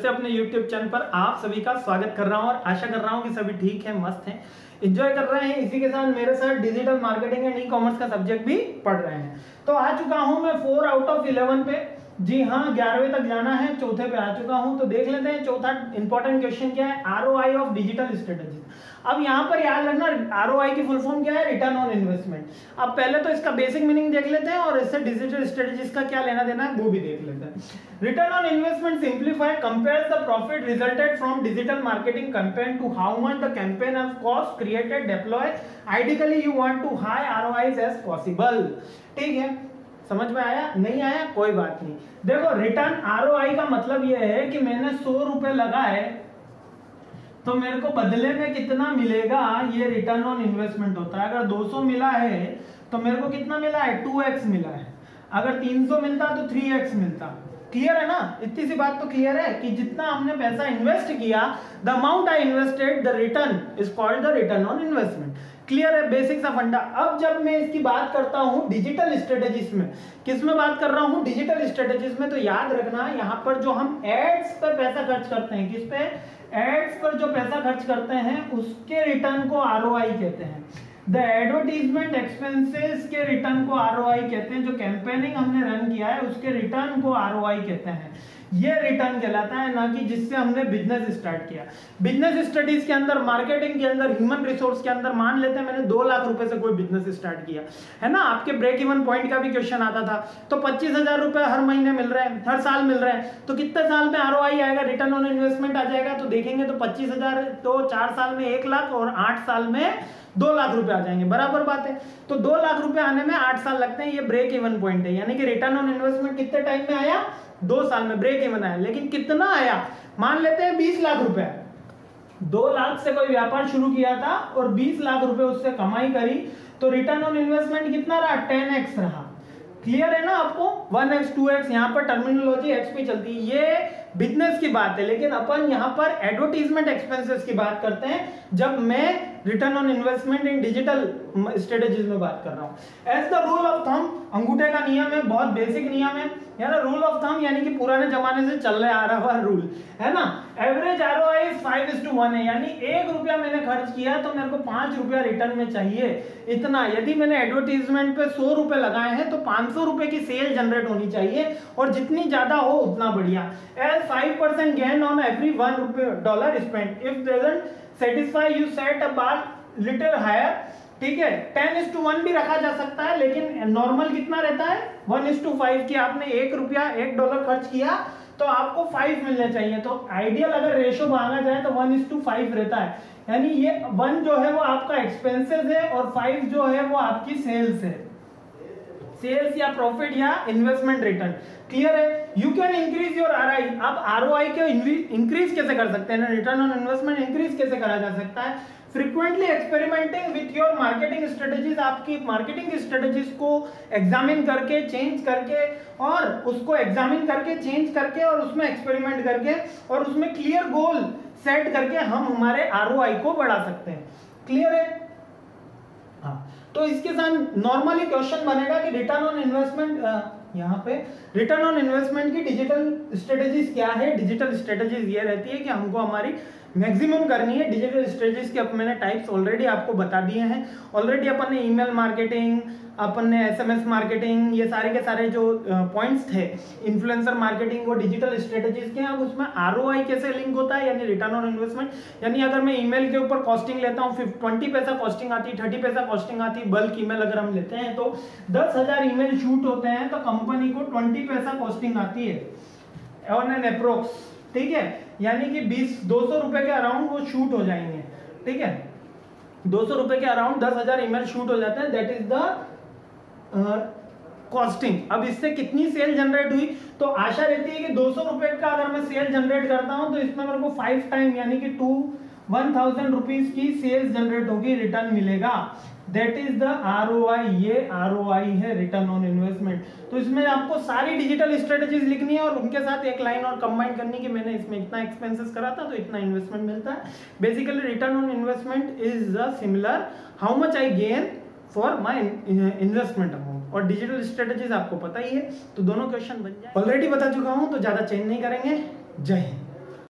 से अपने YouTube channel पर आप सभी का स्वागत कर रहा हूं और आशा कर रहा हूं कि सभी ठीक है, मस्त हैं, एंजॉय कर रहे हैं। इसी के साथ मेरे साथ digital marketing and e commerce का सब्जेक्ट भी पढ़ रहे हैं। तो आ चुका हूं मैं 4 आउट ऑफ 11 पे। जी हाँ, 11वें तक जाना है, चौथे पे आ चुका हूं। तो देख लेते हैं चौथा इंपॉर्टेंट क्वेश्चन क्या है, ROI ऑफ डिजिटल स्ट्रेटेजी। अब यहाँ पर याद रखना ROI की फुल फॉर्म क्या है, रिटर्न ऑन इन्वेस्टमेंट। अब पहले तो इसका बेसिक मीनिंग देख लेते हैं और इससे डिजिटल स्ट्रेटेजीज का क्या लेना देना है वो भी देख लेते हैं। Return on investment simplify compares the profit resulted from digital marketing campaign to how much the campaign has cost created deploy. Ideally you want to high ROIs as possible. ठीक है, समझ में आया? नहीं आया कोई बात नहीं। देखो, रिटर्न ROI का मतलब यह है कि मैंने 100 रुपए लगाए तो मेरे को बदले में कितना मिलेगा, ये रिटर्न ऑन इन्वेस्टमेंट होता है। अगर 200 मिला है तो मेरे को कितना मिला है, 2x मिला है। अगर 300 मिलता तो 3x मिलता। क्लियर है ना? इतनी सी बात तो क्लियर है कि जितना हमने पैसा इन्वेस्ट किया, the amount I invested, the return is called the return on investment. Clear है? बेसिक सा फंडा। अब जब मैं इसकी बात करता हूं डिजिटल स्ट्रेटेजीज में, किस में बात कर रहा हूं, डिजिटल स्ट्रेटेजीज में, तो याद रखना यहां पर जो हम एड्स पर पैसा खर्च करते हैं, किस पे, एड्स पर जो पैसा खर्च करते हैं उसके रिटर्न को ROI कहते हैं। द एडवर्टीजमेंट एक्सपेंसेस के रिटर्न को ROI कहते हैं। जो कैंपेनिंग हमने रन किया है उसके रिटर्न को ROI कहते हैं। ये रिटर्न कहलाता है, ना कि जिससे हमने बिजनेस स्टार्ट किया। बिजनेस स्टडीज के अंदर, मार्केटिंग के अंदर, ह्यूमन रिसोर्स के अंदर मान लेते हैं मैंने 2 लाख रुपए से कोई बिजनेस स्टार्ट किया है ना। आपके ब्रेक इवन पॉइंट का भी क्वेश्चन आता था। तो 25,000 रुपए हर महीने मिल रहे हैं, हर साल मिल रहे हैं, तो कितने साल में ROI आएगा, रिटर्न ऑन इन्वेस्टमेंट आ जाएगा। तो देखेंगे तो 25,000 तो 4 साल में 1 लाख और 8 साल में 2 लाख रुपए आ जाएंगे। बराबर बात है। तो 2 लाख रुपए आने में 8 साल लगते हैं। ये ब्रेक इवन पॉइंट है, यानी कि रिटर्न ऑन इन्वेस्टमेंट कितने टाइम में आया, 2 साल में ब्रेक इवन आया। लेकिन कितना आया, मान लेते हैं 20 लाख रुपए। 2 लाख से कोई व्यापार शुरू किया था और 20 लाख रुपए उससे कमाई करी, तो रिटर्न ऑन इन्वेस्टमेंट कितना रहा, 10x रहा। क्लियर है ना आपको? 1x 2x, यहाँ पर टर्मिनोलॉजी x पे चलती है। ये बिजनेस की बात है, लेकिन अपन यहाँ पर एडवर्टीजमेंट एक्सपेंसेस की बात करते हैं जब मैं return on investment in digital strategies में बात कर रहा हूँ। As the rule of thumb, अंगूठे का नियम है, बहुत बेसिक नियम है यार। रूल ऑफ थंब यानी कि पुराने जमाने से चल रहा आ रहा हुआ रूल है ना। एवरेज ROI 5:1 है, यानी 1 रुपया मैंने खर्च किया तो मेरे को 5 रुपया रिटर्न में चाहिए, इतना। यदि मैंने एडवर्टीजमेंट पे 100 रुपए लगाए हैं तो 500 रुपए की सेल जनरेट होनी चाहिए, और जितनी ज्यादा हो उतना बढ़िया। As 5% gain on every $1 spend. If doesn't satisfy you set a bar little higher. ठीक है, 10:1 भी रखा जा सकता है, लेकिन नॉर्मल कितना रहता है, 1:5 की। आपने $1 खर्च किया तो आपको 5 मिलने चाहिए। तो आइडियल अगर रेशो मांगा जाए तो 1:5 रहता है, यानी ये 1 जो है वो आपका एक्सपेंसेस है और 5 जो है वो आपकी सेल्स है, सेल्स या प्रॉफिट या इन्वेस्टमेंट रिटर्न। क्लियर है? You can increase your ROI। आप ROI को इंक्रीज कैसे कर सकते हैं, रिटर्न ऑन इन्वेस्टमेंट इंक्रीज कैसे करा जा सकता है, frequently experimenting with your marketing strategies. आपकी मार्केटिंग स्ट्रेटेजीज को एग्जामिन करके, चेंज करके, और उसको एग्जामिन करके, चेंज करके, और उसमें एक्सपेरिमेंट करके, और उसमें क्लियर गोल सेट करके हम हमारे ROI को बढ़ा सकते हैं। क्लियर है? हाँ, तो इसके साथ नॉर्मली क्वेश्चन बनेगा कि रिटर्न ऑन इन्वेस्टमेंट, यहाँ पे रिटर्न ऑन इन्वेस्टमेंट की डिजिटल स्ट्रेटेजीज क्या है। डिजिटल स्ट्रेटेजीज ये रहती है कि हमको हमारी मैक्सिमम करनी है। डिजिटल स्ट्रेटेजीज के अब मैंने टाइप्स ऑलरेडी आपको बता दिए हैं। ऑलरेडी अपन ने ईमेल मार्केटिंग, अपन ने SMS मार्केटिंग, ये सारे के सारे जो पॉइंट्स थे, इन्फ्लुएंसर मार्केटिंग, वो डिजिटल स्ट्रेटेजीज के हैं। अब उसमें ROI कैसे लिंक होता है, यानी रिटर्न ऑन इन्वेस्टमेंट। यानी अगर मैं ईमेल के ऊपर कॉस्टिंग लेता हूँ, 20 पैसा कॉस्टिंग आती, 30 पैसा कॉस्टिंग आती, बल्क ईमेल अगर हम लेते हैं तो 10,000 ईमेल शूट होते हैं तो कंपनी को 20 पैसा कॉस्टिंग आती है ऑन एन अप्रोक्स। ठीक है, यानी कि 200 रुपए के अराउंड वो शूट हो जाएंगे। ठीक है, 200 रुपए के अराउंड 10,000 ईमेल शूट हो जाते हैं। That is the costing. अब इससे कितनी सेल जनरेट हुई, तो आशा रहती है कि 200 रुपए का अगर मैं सेल जनरेट करता हूं तो इसमें मेरे को 5 टाइम यानी कि 1000 रुपीज की सेल्स जनरेट होगी, रिटर्न मिलेगा। That is the ROI। ये ROI है, रिटर्न ऑन इन्वेस्टमेंट। तो इसमें आपको सारी डिजिटल स्ट्रेटेजीज लिखनी है और उनके साथ एक लाइन और कंबाइन करनी कि मैंने इसमें इतना एक्सपेंसेस करा था तो इतना इन्वेस्टमेंट मिलता है। Basically return on investment is similar how much I gain for my investment amount. और डिजिटल स्ट्रेटेजीज आपको पता ही है, तो दोनों क्वेश्चन बन जाए। ऑलरेडी बता चुका हूं तो ज्यादा चेंज नहीं करेंगे। जय हिंद।